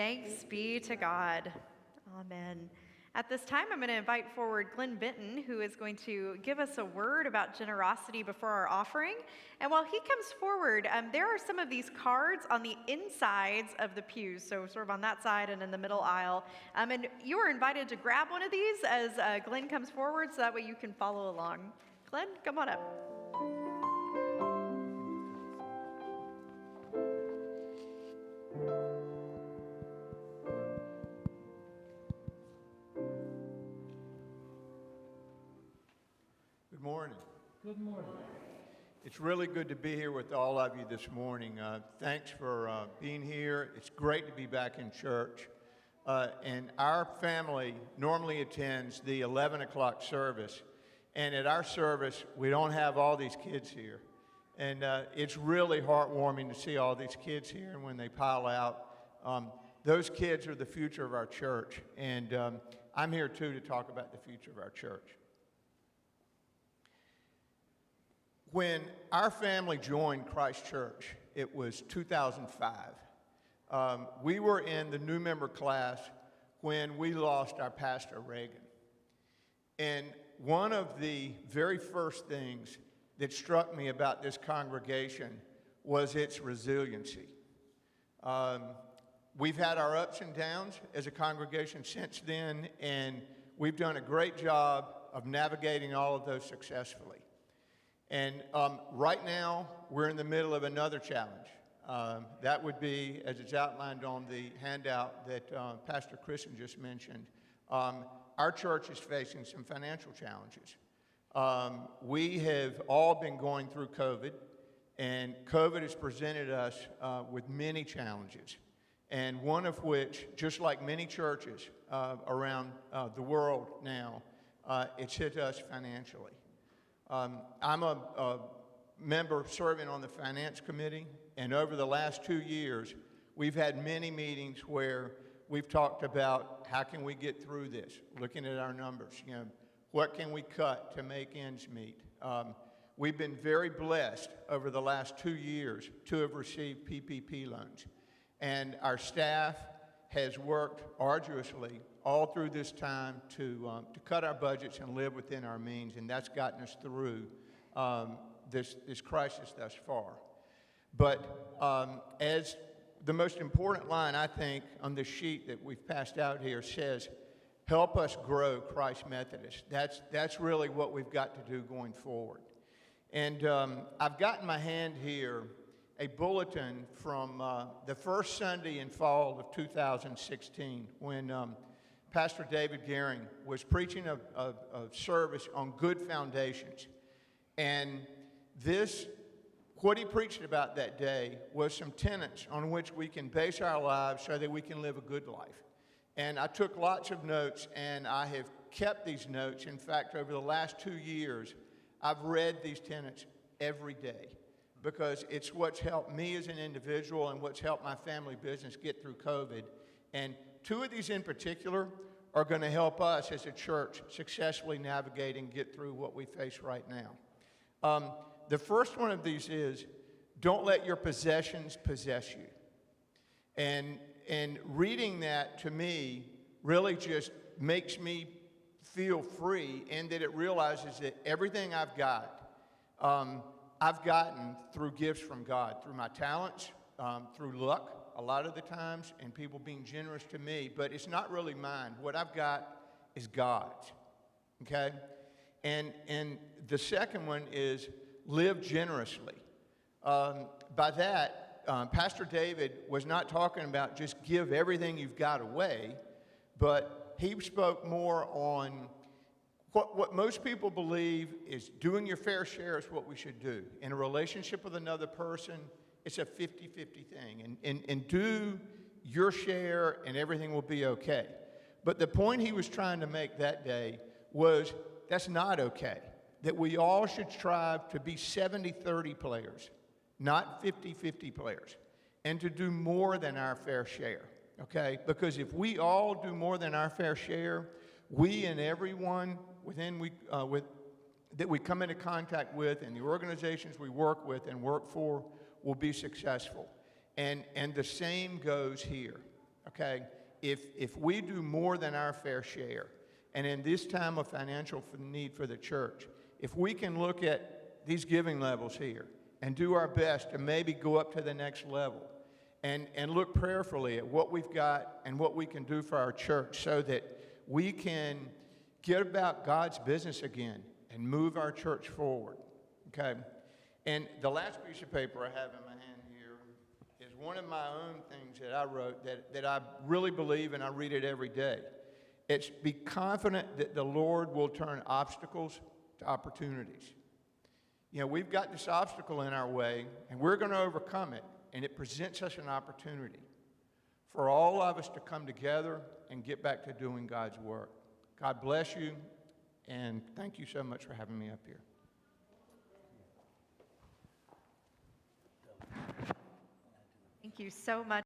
Thanks be to God. Amen. At this time, I'm going to invite forward Glenn Benton, who is going to give us a word about generosity before our offering. And while he comes forward, there are some of these cards on the insides of the pews, so sort of on that side and in the middle aisle. And you are invited to grab one of these as Glenn comes forward, so that way you can follow along. Glenn, come on up. Good morning. Good morning. It's really good to be here with all of you this morning. Thanks for being here. It's great to be back in church. And our family normally attends the 11 o'clock service. And at our service, we don't have all these kids here. And it's really heartwarming to see all these kids here. And when they pile out, those kids are the future of our church. And I'm here, too, to talk about the future of our church. When our family joined Christ Church, it was 2005. We were in the new member class when we lost our pastor, Reagan. And one of the very first things that struck me about this congregation was its resiliency. We've had our ups and downs as a congregation since then, and we've done a great job of navigating all of those successfully. And right now, we're in the middle of another challenge. That would be, as it's outlined on the handout that Pastor Kristen just mentioned, our church is facing some financial challenges. We have all been going through COVID, and COVID has presented us with many challenges, and one of which, just like many churches around the world now, it's hit us financially. I'm a member serving on the finance committee, and over the last 2 years, we've had many meetings where we've talked about how can we get through this, looking at our numbers, what can we cut to make ends meet. We've been very blessed over the last 2 years to have received PPP loans, and our staff has worked arduously all through this time to cut our budgets and live within our means, and that's gotten us through this crisis thus far. But as the most important line, I think, on the sheet that we've passed out here says, help us grow Christ Methodist. That's really what we've got to do going forward. And I've got in my hand here a bulletin from the first Sunday in fall of 2016 when Pastor David Gehring was preaching a service on good foundations. And what he preached about that day was some tenets on which we can base our lives so that we can live a good life. And I took lots of notes, and I have kept these notes. In fact, over the last 2 years, I've read these tenets every day because it's what's helped me as an individual and what's helped my family business get through COVID. And 2 of these in particular are going to help us as a church successfully navigate and get through what we face right now. The first one of these is, don't let your possessions possess you. And reading that to me really just makes me feel free, in that it realizes that everything I've got, I've gotten through gifts from God, through my talents, through luck a lot of the times, and people being generous to me, but it's not really mine. What I've got is God's, okay? And the second one is live generously. By that, Pastor David was not talking about just give everything you've got away, but he spoke more on what most people believe is doing your fair share is what we should do. In a relationship with another person, it's a 50-50 thing. And do your share and everything will be okay. But the point he was trying to make that day was that's not okay. That we all should strive to be 70-30 players, not 50-50 players, and to do more than our fair share, okay? Because if we all do more than our fair share, we and everyone that we come into contact with and the organizations we work with and work for will be successful. And the same goes here. okay? If we do more than our fair share, and in this time of financial need for the church, if we can look at these giving levels here and do our best to maybe go up to the next level and look prayerfully at what we've got and what we can do for our church so that we can get about God's business again and move our church forward, okay? And the last piece of paper I have in my hand here is one of my own things that I wrote that I really believe, and I read it every day. It's be confident that the Lord will turn obstacles to opportunities. You know, we've got this obstacle in our way, and we're going to overcome it, and it presents us an opportunity for all of us to come together and get back to doing God's work. God bless you, and thank you so much for having me up here. Thank you so much.